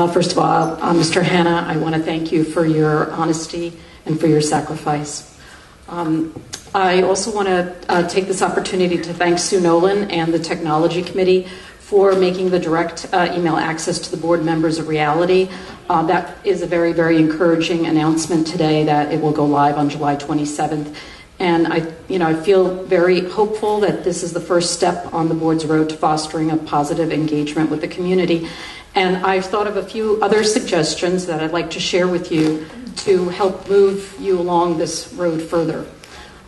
First of all, Mr. Hanna, I want to thank you for your honesty and for your sacrifice. I also want to take this opportunity to thank Sue Nolan and the Technology Committee for making the direct email access to the board members a reality. That is a very, very encouraging announcement today that it will go live on July 27th. And I feel very hopeful that this is the first step on the board's road to fostering a positive engagement with the community. And I've thought of a few other suggestions that I'd like to share with you to help move you along this road further.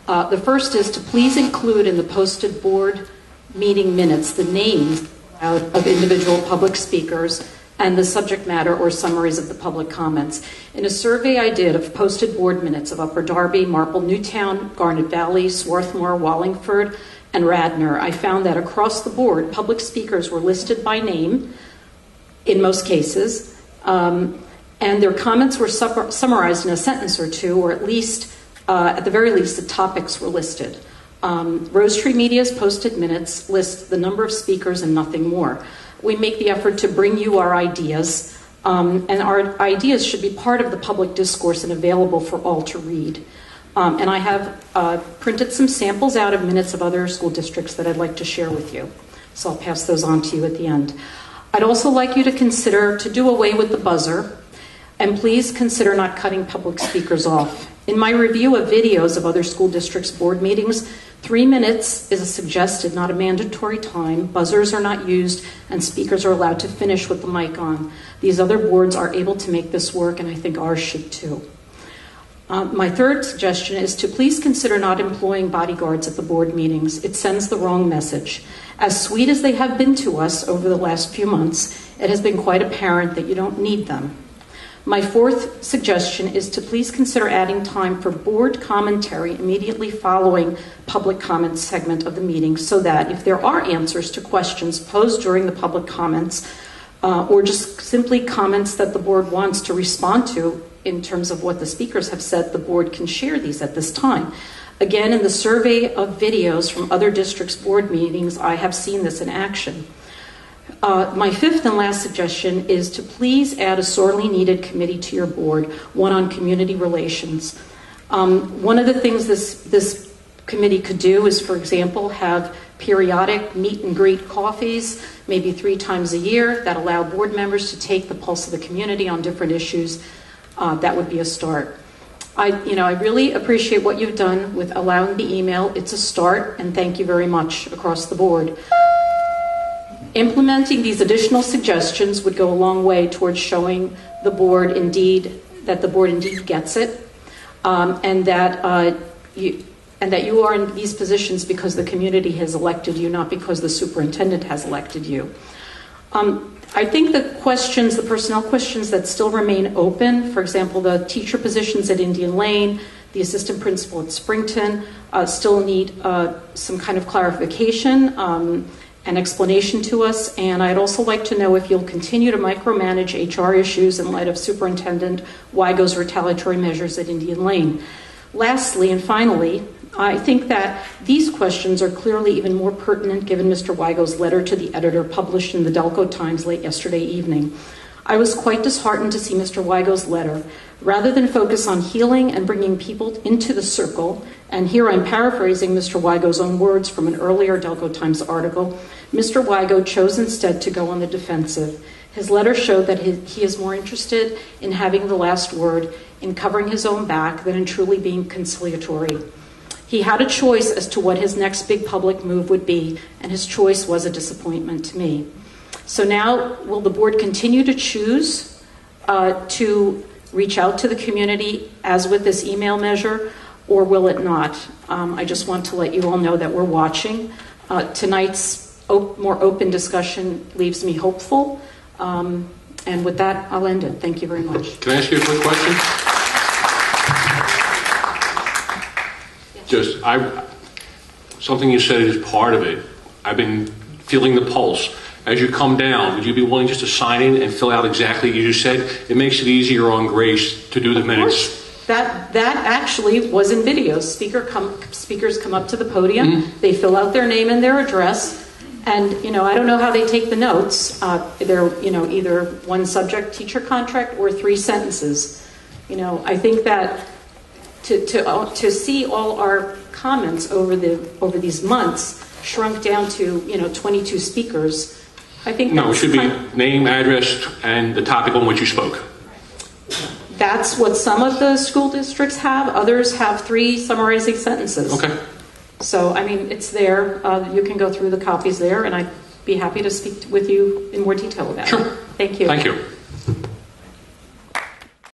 The first is to please include in the posted board meeting minutes the names of individual public speakers and the subject matter or summaries of the public comments. In a survey I did of posted board minutes of Upper Darby, Marple, Newtown, Garnet Valley, Swarthmore, Wallingford, and Radnor, I found that across the board, public speakers were listed by name in most cases, and their comments were summarized in a sentence or two, or at least, at the very least, the topics were listed. Rose Tree Media's posted minutes list the number of speakers and nothing more. We make the effort to bring you our ideas, and our ideas should be part of the public discourse and available for all to read. And I have printed some samples out of minutes of other school districts that I'd like to share with you. So I'll pass those on to you at the end. I'd also like you to consider to do away with the buzzer, and please consider not cutting public speakers off. In my review of videos of other school districts' board meetings, 3 minutes is a suggested, not a mandatory time. Buzzers are not used, and speakers are allowed to finish with the mic on. These other boards are able to make this work, and I think ours should too. My third suggestion is to please consider not employing bodyguards at the board meetings. It sends the wrong message. As sweet as they have been to us over the last few months, it has been quite apparent that you don't need them. My fourth suggestion is to please consider adding time for board commentary immediately following public comment segment of the meeting, so that if there are answers to questions posed during the public comments, or just simply comments that the board wants to respond to in terms of what the speakers have said, the board can share these at this time. Again, in the survey of videos from other districts' board meetings, I have seen this in action. My fifth and last suggestion is to please add a sorely needed committee to your board, one on community relations. One of the things this committee could do is, for example, have periodic meet and greet coffees, maybe 3 times a year, that allow board members to take the pulse of the community on different issues. That would be a start. I really appreciate what you've done with allowing the email. It's a start, and thank you very much across the board. Implementing these additional suggestions would go a long way towards showing the board that the board indeed gets it, and that you are in these positions because the community has elected you, not because the superintendent has elected you. I think the personnel questions that still remain open, for example, the teacher positions at Indian Lane, the assistant principal at Springton, still need some kind of clarification and explanation to us. And I'd also like to know if you'll continue to micromanage HR issues in light of Superintendent Weigo's retaliatory measures at Indian Lane. Lastly and finally, I think that these questions are clearly even more pertinent given Mr. Weigo's letter to the editor published in the Delco Times late yesterday evening. I was quite disheartened to see Mr. Weigo's letter. Rather than focus on healing and bringing people into the circle, and here I'm paraphrasing Mr. Weigo's own words from an earlier Delco Times article, Mr. Weigo chose instead to go on the defensive. His letter showed that he is more interested in having the last word, in covering his own back, than in truly being conciliatory. He had a choice as to what his next big public move would be, and his choice was a disappointment to me. So now, will the board continue to choose to reach out to the community as with this email measure, or will it not? I just want to let you all know that we're watching. Tonight's more open discussion leaves me hopeful. And with that, I'll end it. Thank you very much. Can I ask you a quick question? Something you said is part of it. I've been feeling the pulse. As you come down, would you be willing just to sign in and fill out exactly as you said? It makes it easier on Grace to do the minutes. That actually was in videos. Speakers come up to the podium, they fill out their name and their address, And, I don't know how they take the notes. They're, either one subject teacher contract or 3 sentences. I think that to see all our comments over these months shrunk down to, 22 speakers, I think No, it should be name, address, and the topic on which you spoke. That's what some of the school districts have. Others have 3 summarizing sentences. Okay. So, it's there. You can go through the copies there, and I'd be happy to speak with you in more detail about it. Sure. Thank you. Thank you.